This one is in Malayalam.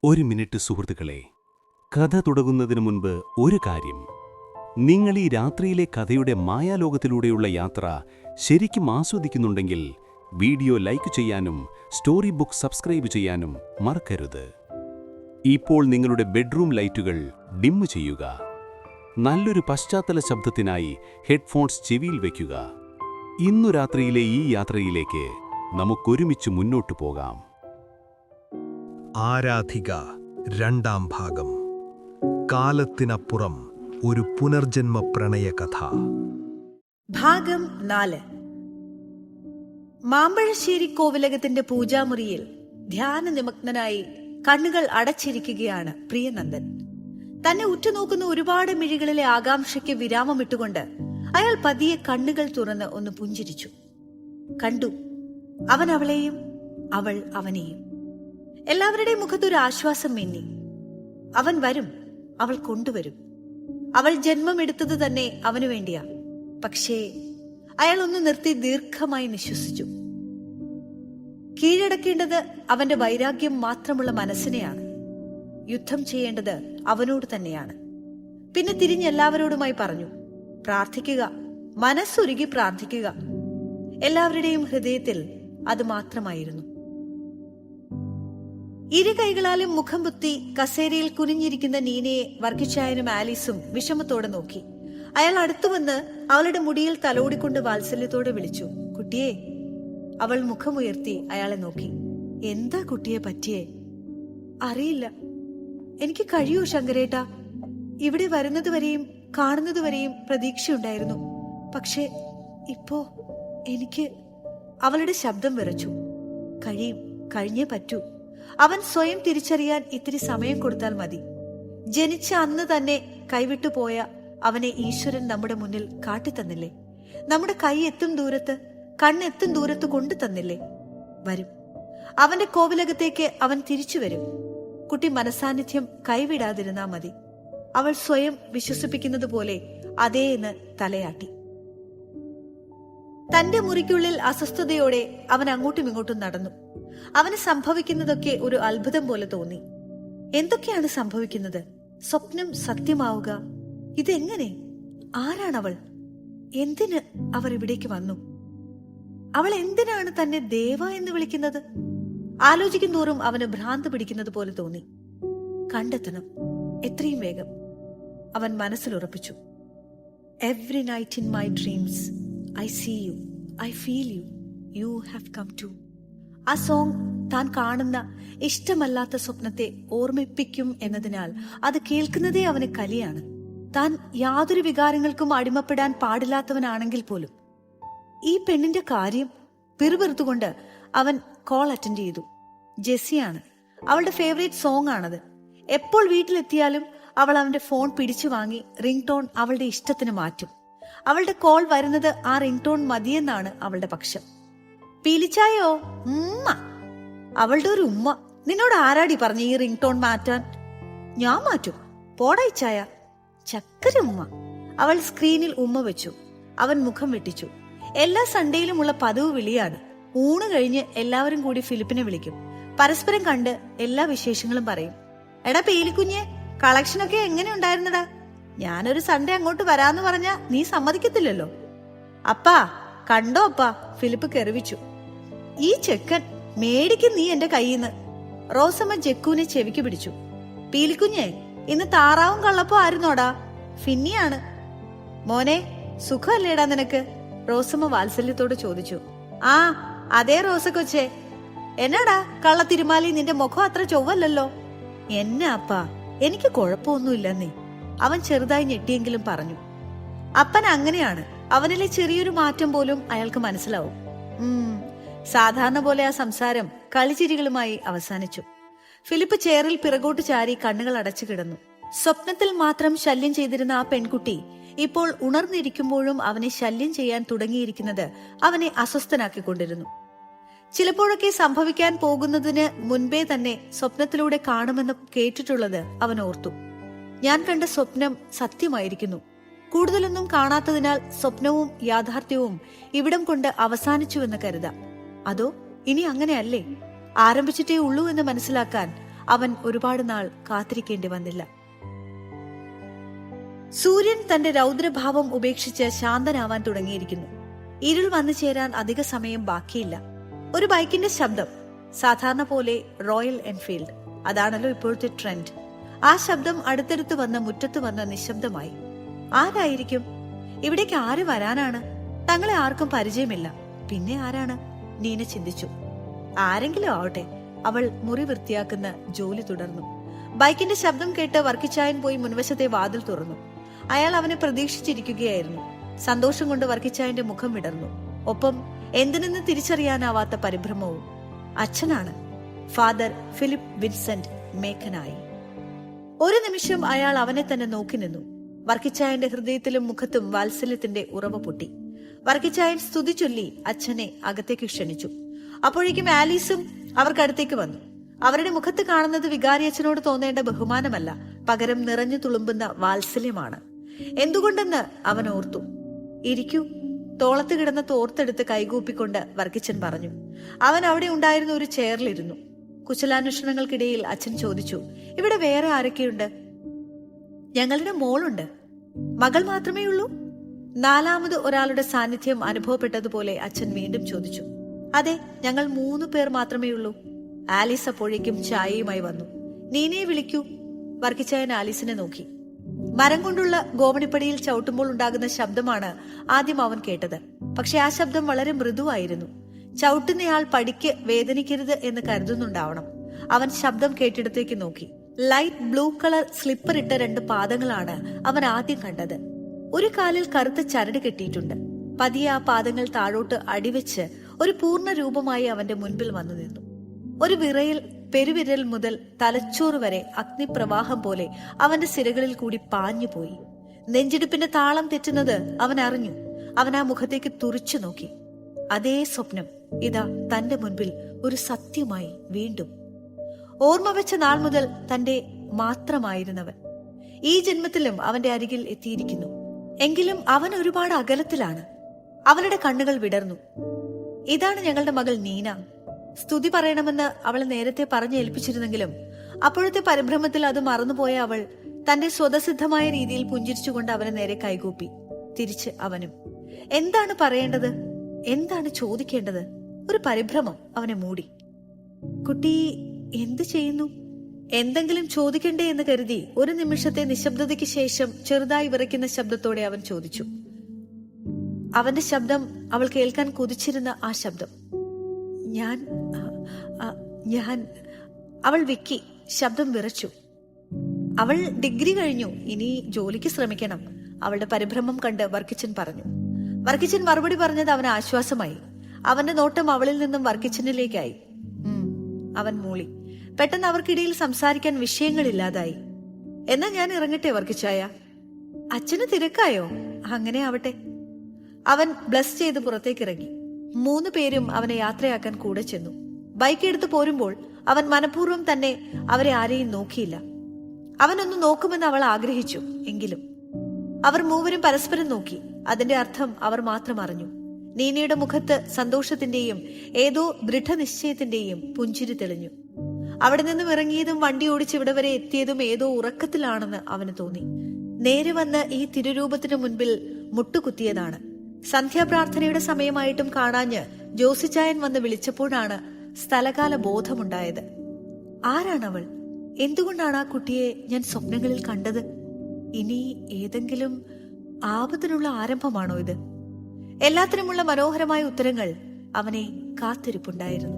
ഒരു മിനിറ്റ് സുഹൃത്തുക്കളെ, കഥ തുടങ്ങുന്നതിന് മുൻപ് ഒരു കാര്യം. നിങ്ങൾ ഈ രാത്രിയിലെ കഥയുടെ മായാലോകത്തിലൂടെയുള്ള യാത്ര ശരിക്കും ആസ്വദിക്കുന്നുണ്ടെങ്കിൽ വീഡിയോ ലൈക്ക് ചെയ്യാനും സ്റ്റോറി ബുക്ക് സബ്സ്ക്രൈബ് ചെയ്യാനും മറക്കരുത്. ഇപ്പോൾ നിങ്ങളുടെ ബെഡ്റൂം ലൈറ്റുകൾ ഡിം ചെയ്യുക. നല്ലൊരു പശ്ചാത്തല ശബ്ദത്തിനായി ഹെഡ്ഫോൺസ് ചെവിയിൽ വയ്ക്കുക. ഇന്നു രാത്രിയിലെ ഈ യാത്രയിലേക്ക് നമുക്കൊരുമിച്ച് മുന്നോട്ടു പോകാം. ആരാധിക രണ്ടാം ഭാഗം. കാലത്തിനപ്പുറം ഒരു പുനർജന്മ പ്രണയകഥ. ഭാഗം 4. മാമ്പഴശ്ശേരി കോവിലകത്തിന്റെ പൂജാമുറിയിൽ ധ്യാനനിമഗ്നനായി കണ്ണുകൾ അടച്ചിരിക്കുകയാണ് പ്രിയനന്ദൻ. തന്നെ ഉറ്റുനോക്കുന്ന ഒരുപാട് മിഴികളിലെ ആകാംക്ഷയ്ക്ക് വിരാമമിട്ടുകൊണ്ട് അയാൾ പതിയെ കണ്ണുകൾ തുറന്ന് ഒന്ന് പുഞ്ചിരിച്ചു. കണ്ടു, അവൻ അവളെയും അവൾ അവനെയും. എല്ലാവരുടെയും മുഖത്തൊരു ആശ്വാസം മിന്നി. അവൻ വരും, അവൾ കൊണ്ടുവരും. അവൾ ജന്മമെടുത്തത് തന്നെ അവനു വേണ്ടിയാ. പക്ഷേ അയാൾ ഒന്ന് നിർത്തി ദീർഘമായി നിശ്വസിച്ചു. കീഴടക്കേണ്ടത് അവന്റെ വൈരാഗ്യം മാത്രമുള്ള മനസ്സിനെയാണ്. യുദ്ധം ചെയ്യേണ്ടത് അവനോട് തന്നെയാണ്. പിന്നെ തിരിഞ്ഞെല്ലാവരോടുമായി പറഞ്ഞു, പ്രാർത്ഥിക്കുക, മനസ്സുരുകി പ്രാർത്ഥിക്കുക. എല്ലാവരുടെയും ഹൃദയത്തിൽ അത് മാത്രമായിരുന്നു. ഇരു കൈകളാലും മുഖം പുത്തി കസേരയിൽ കുനിഞ്ഞിരിക്കുന്ന നീനയെ വർഗിച്ചായനും ആലീസും വിഷമത്തോടെ നോക്കി. അയാൾ അടുത്തുവന്ന് അവളുടെ മുടിയിൽ തലോടിക്കൊണ്ട് വാത്സല്യത്തോടെ വിളിച്ചു, കുട്ടിയെ. അവൾ മുഖമുയർത്തി അയാളെ നോക്കി. എന്താ കുട്ടിയെ പറ്റിയേ? അറിയില്ല. എനിക്ക് കഴിയൂ ശങ്കരേട്ടാ. ഇവിടെ വരുന്നതുവരെയും കാണുന്നതുവരെയും പ്രതീക്ഷയുണ്ടായിരുന്നു. പക്ഷേ ഇപ്പോ എനിക്ക്... അവളുടെ ശബ്ദം വിറച്ചു. കഴിയും, കഴിഞ്ഞേ പറ്റൂ. അവൻ സ്വയം തിരിച്ചറിയാൻ ഇത്തിരി സമയം കൊടുത്താൽ മതി. ജനിച്ച അന്ന് തന്നെ കൈവിട്ടുപോയ അവനെ ഈശ്വരൻ നമ്മുടെ മുന്നിൽ കാട്ടിത്തന്നില്ലേ? നമ്മുടെ കൈ എത്തും ദൂരത്ത്, കണ്ണെത്തും ദൂരത്ത് കൊണ്ടു തന്നില്ലേ? വരും. അവന്റെ കോവിലകത്തേക്ക് അവൻ തിരിച്ചു വരും. കുട്ടി മനസാന്നിധ്യം കൈവിടാതിരുന്നാ മതി. അവൾ സ്വയം വിശ്വസിപ്പിക്കുന്നത് പോലെ അതേന്ന് തലയാട്ടി. തന്റെ മുറിക്കുള്ളിൽ അസ്വസ്ഥതയോടെ അവൻ അങ്ങോട്ടും ഇങ്ങോട്ടും നടന്നു. അവന് സംഭവിക്കുന്നതൊക്കെ ഒരു അത്ഭുതം പോലെ തോന്നി. എന്തൊക്കെയാണ് സംഭവിക്കുന്നത്? സ്വപ്നം സത്യമാവുക? ഇതെങ്ങനെ? ആരാണവൾ? എന്തിന് അവർ ഇവിടേക്ക് വന്നു? അവൾ എന്തിനാണ് തന്നെ ദേവ എന്ന് വിളിക്കുന്നത്? ആലോചിക്കും തോറും അവന് ഭ്രാന്ത് പിടിക്കുന്നത് പോലെ തോന്നി. കണ്ടെത്തണം, എത്രയും വേഗം. അവൻ മനസ്സിലുറപ്പിച്ചു. Every night in my dreams I see you, I feel you, you have come to. ആ സോങ് താൻ കാണുന്ന ഇഷ്ടമല്ലാത്ത സ്വപ്നത്തെ ഓർമ്മിപ്പിക്കും എന്നതിനാൽ അത് കേൾക്കുന്നതേ അവന് കലിയാണ്. താൻ യാതൊരു വികാരങ്ങൾക്കും അടിമപ്പെടാൻ പാടില്ലാത്തവനാണെങ്കിൽ പോലും. ഈ പെണ്ണിന്റെ കാര്യം പിറുപിറുത്തുകൊണ്ട് അവൻ കോൾ അറ്റൻഡ് ചെയ്തു. ജെസ്സിയാണ്. അവളുടെ ഫേവറേറ്റ് സോങ് ആണത്. എപ്പോൾ വീട്ടിലെത്തിയാലും അവൾ അവന്റെ ഫോൺ പിടിച്ചു വാങ്ങി റിംഗ് ടോൺ അവളുടെ ഇഷ്ടത്തിന് മാറ്റും. അവളുടെ കോൾ വരുന്നത് ആ റിംഗ് ടോൺ മതിയെന്നാണ് അവളുടെ പക്ഷം. പീലിച്ചായോ? ഉമ്മ. അവളുടെ ഒരു ഉമ്മ. നിന്നോട് ആരാടി പറഞ്ഞ ഈ റിംഗ് ടോൺ മാറ്റാൻ? ഞാൻ മാറ്റും, പോടായിച്ചായ. ചക്കര ഉമ്മ. അവൾ സ്ക്രീനിൽ ഉമ്മ വെച്ചു. അവൻ മുഖം വെട്ടിച്ചു. എല്ലാ സൺഡേയിലുമുള്ള പതിവ് വിളിയാണ്. ഊണ് കഴിഞ്ഞ് എല്ലാവരും കൂടി ഫിലിപ്പിനെ വിളിക്കും. പരസ്പരം കണ്ട് എല്ലാ വിശേഷങ്ങളും പറയും. എടാ പീലിക്കുഞ്ഞെ, കളക്ഷനൊക്കെ എങ്ങനെ ഉണ്ടായിരുന്നടാ? ഞാനൊരു സൺഡേ അങ്ങോട്ട് വരാന്ന് പറഞ്ഞാ നീ സമ്മതിക്കത്തില്ലല്ലോ. അപ്പാ കണ്ടോ അപ്പാ? ഫിലിപ്പ് കെറിവിച്ചു. ഈ ചെക്കൻ മേടിക്കും നീ എന്റെ കയ്യിന്ന്. റോസമ്മ ജക്കുവിനെ ചെവിക്ക് പിടിച്ചു. പീലിക്കുഞ്ഞെ, ഇന്ന് താറാവും കള്ളപ്പോ ആയിരുന്നോടാ? ഫിന്നിയാണ്. മോനെ, സുഖമല്ലേടാ നിനക്ക്? റോസമ്മ വാത്സല്യത്തോട് ചോദിച്ചു. ആ അതേ റോസ കൊച്ചേ. എന്നാടാ കള്ളത്തിരുമാലി, നിന്റെ മുഖം അത്ര ചൊവ്വല്ലല്ലോ. എന്നാ അപ്പാ, എനിക്ക് കുഴപ്പമൊന്നുമില്ലെന്നേ. അവൻ ചെറുതായി ഞെട്ടിയെങ്കിലും പറഞ്ഞു. അപ്പൻ അങ്ങനെയാണ്. അവനിലെ ചെറിയൊരു മാറ്റം പോലും അയാൾക്ക് മനസ്സിലാവും. സാധാരണ പോലെ ആ സംസാരം കളിച്ചിരികളുമായി അവസാനിച്ചു. ഫിലിപ്പ് ചെയറിൽ പിറകോട്ട് ചാരി കണ്ണുകൾ അടച്ചു കിടന്നു. സ്വപ്നത്തിൽ മാത്രം ശല്യം ചെയ്തിരുന്ന ആ പെൺകുട്ടി ഇപ്പോൾ ഉണർന്നിരിക്കുമ്പോഴും അവനെ ശല്യം ചെയ്യാൻ തുടങ്ങിയിരിക്കുന്നത് അവനെ അസ്വസ്ഥനാക്കിക്കൊണ്ടിരുന്നു. ചിലപ്പോഴൊക്കെ സംഭവിക്കാൻ പോകുന്നതിന് മുൻപേ തന്നെ സ്വപ്നത്തിലൂടെ കാണുമെന്ന് കേട്ടിട്ടുള്ളത് അവൻ ഓർത്തു. ഞാൻ കണ്ട സ്വപ്നം സത്യമായിരിക്കുന്നു. കൂടുതലൊന്നും കാണാത്തതിനാൽ സ്വപ്നവും യാഥാർത്ഥ്യവും ഇവിടം കൊണ്ട് അവസാനിച്ചുവെന്ന് കരുതാം. അതോ ഇനി അങ്ങനെയല്ലേ? ആരംഭിച്ചിട്ടേ ഉള്ളൂ എന്ന് മനസ്സിലാക്കാൻ അവൻ ഒരുപാട് നാൾ കാത്തിരിക്കേണ്ടി വന്നില്ല. സൂര്യൻ തന്റെ രൗദ്രഭാവം ഉപേക്ഷിച്ച് ശാന്തനാവാൻ തുടങ്ങിയിരിക്കുന്നു. ഇരുൾ വന്നു ചേരാൻ അധിക സമയം ബാക്കിയില്ല. ഒരു ബൈക്കിന്റെ ശബ്ദം, സാധാരണ പോലെ റോയൽ എൻഫീൽഡ്, അതാണല്ലോ ഇപ്പോഴത്തെ ട്രെൻഡ്. ആ ശബ്ദം അടുത്തടുത്ത് വന്ന് മുറ്റത്ത് വന്ന് നിശബ്ദമായി. ആരായിരിക്കും? ഇവിടേക്ക് ആര് വരാനാണ്? തങ്ങളെ ആർക്കും പരിചയമില്ല. പിന്നെ ആരാണ്? നീന ചിന്തിച്ചു. ആരെങ്കിലും ആവട്ടെ. അവൾ മുറി വൃത്തിയാക്കുന്ന ജോലി തുടർന്നു. ബൈക്കിന്റെ ശബ്ദം കേട്ട് വർക്കിച്ചായൻ പോയി മുൻവശത്തെ വാതിൽ തുറന്നു. അയാൾ അവനെ പ്രതീക്ഷിച്ചിരിക്കുകയായിരുന്നു. സന്തോഷം കൊണ്ട് വർക്കിച്ചായന്റെ മുഖം വിടർന്നു. ഒപ്പം എന്തിനെന്ന് തിരിച്ചറിയാനാവാത്ത പരിഭ്രമവും. അച്ഛനാണ്. ഫാദർ ഫിലിപ്പ് വിൻസെന്റ് മേക്കനായി. ഒരു നിമിഷം അയാൾ അവനെ തന്നെ നോക്കി നിന്നു. വർക്കിച്ചായന്റെ ഹൃദയത്തിലും മുഖത്തും വാത്സല്യത്തിന്റെ ഉറവ പൊട്ടി. വർക്കിച്ചായൻ സ്തുതി ചൊല്ലി അച്ഛനെ അകത്തേക്ക് ക്ഷണിച്ചു. അപ്പോഴേക്കും ആലീസും അവർക്കടുത്തേക്ക് വന്നു. അവരുടെ മുഖത്ത് കാണുന്നത് വികാരി അച്ഛനോട് തോന്നേണ്ട ബഹുമാനമല്ല, പകരം നിറഞ്ഞു തുളുമ്പുന്ന വാത്സല്യമാണ്. എന്തുകൊണ്ടെന്ന് അവൻ ഓർത്തു. ഇരിക്കൂ. തോളത്ത് കിടന്ന തോർത്തെടുത്ത് കൈകൂപ്പിക്കൊണ്ട് വർക്കിച്ചൻ പറഞ്ഞു. അവൻ അവിടെ ഉണ്ടായിരുന്ന ഒരു ചെയറിലിരുന്നു. കുശലാന്വേഷണങ്ങൾക്കിടയിൽ അച്ഛൻ ചോദിച്ചു, ഇവിടെ വേറെ ആരൊക്കെയുണ്ട്? ഞങ്ങളുടെ മോളുണ്ട്. മകൾ മാത്രമേ ഉള്ളൂ? നാലാമത് ഒരാളുടെ സാന്നിധ്യം അനുഭവപ്പെട്ടതുപോലെ അച്ഛൻ വീണ്ടും ചോദിച്ചു. അതെ, ഞങ്ങൾ 3 പേർ മാത്രമേ ഉള്ളൂ. ആലീസ് അപ്പോഴേക്കും ചായയുമായി വന്നു. നീനയെ വിളിക്കൂ. വർക്കിച്ചായൻ ആലീസിനെ നോക്കി. മരം കൊണ്ടുള്ള ഗോവണിപ്പടിയിൽ ചവിട്ടുമ്പോൾ ഉണ്ടാകുന്ന ശബ്ദമാണ് ആദ്യം അവൻ കേട്ടത്. പക്ഷെ ആ ശബ്ദം വളരെ മൃദുവായിരുന്നു. ചവിട്ടുന്നയാൾ പടിക്ക് വേദനിക്കരുത് എന്ന് കരുതുന്നുണ്ടാവണം. അവൻ ശബ്ദം കേട്ടിടത്തേക്ക് നോക്കി. ലൈറ്റ് ബ്ലൂ കളർ സ്ലിപ്പർ ഇട്ട 2 പാദങ്ങളാണ് അവൻ ആദ്യം കണ്ടത്. ഒരു കാലിൽ കറുത്ത ചരട് കെട്ടിയിട്ടുണ്ട്. പതിയെ ആ പാദങ്ങൾ താഴോട്ട് അടിവെച്ച് ഒരു പൂർണ്ണ രൂപമായി അവന്റെ മുൻപിൽ വന്നു നിന്നു. ഒരു വിറയിൽ പെരുവിരൽ മുതൽ തലച്ചോറ് വരെ അഗ്നിപ്രവാഹം പോലെ അവന്റെ സിരകളിൽ കൂടി പാഞ്ഞുപോയി. നെഞ്ചിടിപ്പിന്റെ താളം തെറ്റുന്നത് അവൻ അറിഞ്ഞു. അവൻ ആ മുഖത്തേക്ക് തുറിച്ചു നോക്കി. അതേ സ്വപ്നം ഇതാ തന്റെ മുൻപിൽ ഒരു സത്യമായി വീണ്ടും. ഓർമ്മ വെച്ച നാൾ മുതൽ തന്റെ മാത്രമായിരുന്നവൻ ഈ ജന്മത്തിലും അവന്റെ അരികിൽ എത്തിയിരിക്കുന്നു. എങ്കിലും അവൻ ഒരുപാട് അകലത്തിലാണ്. അവളുടെ കണ്ണുകൾ വിടർന്നു. ഇതാണ് ഞങ്ങളുടെ മകൾ നീന. സ്തുതി പറയണമെന്ന് അവൾ നേരത്തെ പറഞ്ഞു ഏൽപ്പിച്ചിരുന്നെങ്കിലും അപ്പോഴത്തെ പരിഭ്രമത്തിൽ അത് മറന്നുപോയ അവൾ തന്റെ സ്വതസിദ്ധമായ രീതിയിൽ പുഞ്ചിരിച്ചുകൊണ്ട് അവനെ നേരെ കൈകൂപ്പി. തിരിച്ച് അവനും. എന്താണ് പറയേണ്ടത്? എന്താണ് ചോദിക്കേണ്ടത്? ഒരു പരിഭ്രമം അവനെ മൂടി. കുട്ടി എന്തു ചെയ്യുന്നു? എന്തെങ്കിലും ചോദിക്കണ്ടേ എന്ന് കരുതി ഒരു നിമിഷത്തെ നിശബ്ദതയ്ക്ക് ശേഷം ചെറുതായി വിറയ്ക്കുന്ന ശബ്ദത്തോടെ അവൻ ചോദിച്ചു. അവന്റെ ശബ്ദം അവൾ കേൾക്കാൻ കൊതിച്ചിരുന്ന ആ ശബ്ദം. ഞാൻ അവൾ വിക്കി. ശബ്ദം വിറച്ചു. അവൾ ഡിഗ്രി കഴിഞ്ഞു. ഇനി ജോലിക്ക് ശ്രമിക്കണം. അവളുടെ പരിഭ്രമം കണ്ട് വർക്കിച്ചൻ പറഞ്ഞു. വർക്കിച്ചൻ മറുപടി പറഞ്ഞത് അവന് ആശ്വാസമായി. അവന്റെ നോട്ടം അവളിൽ നിന്നും വർക്കിച്ചനിലേക്കായി. അവൻ മൂളി. പെട്ടെന്ന് അവർക്കിടയിൽ സംസാരിക്കാൻ വിഷയങ്ങളില്ലാതായി. എന്നാ ഞാൻ ഇറങ്ങട്ടെ വർക്കിച്ചായ? അച്ഛന് തിരക്കായോ? അങ്ങനെ ആവട്ടെ. അവൻ ബ്ലസ് ചെയ്ത് പുറത്തേക്കിറങ്ങി. 3 പേരും അവനെ യാത്രയാക്കാൻ കൂടെ ചെന്നു. ബൈക്ക് എടുത്ത് പോരുമ്പോൾ അവൻ മനഃപൂർവ്വം തന്നെ അവരെ ആരെയും നോക്കിയില്ല. അവനൊന്ന് നോക്കുമെന്ന് അവൾ ആഗ്രഹിച്ചു. എങ്കിലും അവർ 3 പരസ്പരം നോക്കി. അതിന്റെ അർത്ഥം അവർ മാത്രം അറിഞ്ഞു. നീനയുടെ മുഖത്ത് സന്തോഷത്തിന്റെയും ഏതോ ദൃഢനിശ്ചയത്തിന്റെയും പുഞ്ചിരി തെളിഞ്ഞു. അവിടെ നിന്നും ഇറങ്ങിയതും വണ്ടി ഓടിച്ച് ഇവിടെ വരെ എത്തിയതും ഏതോ ഉറക്കത്തിലാണെന്ന് അവന് തോന്നി. നേരെ വന്ന് ഈ തിരുരൂപത്തിന് മുൻപിൽ മുട്ടുകുത്തിയതാണ്. സന്ധ്യാപ്രാർത്ഥനയുടെ സമയമായിട്ടും കാണാഞ്ഞ് ജോസിച്ചായൻ വന്ന് വിളിച്ചപ്പോഴാണ് സ്ഥലകാല ബോധമുണ്ടായത്. ആരാണവൾ? എന്തുകൊണ്ടാണ് ആ കുട്ടിയെ ഞാൻ സ്വപ്നങ്ങളിൽ കണ്ടത്? ഇനി ഏതെങ്കിലും ആപത്തിനുള്ള ആരംഭമാണോ ഇത്? എല്ലാത്തിനുമുള്ള മനോഹരമായ ഉത്തരങ്ങൾ അവനെ കാത്തിരിപ്പുണ്ടായിരുന്നു.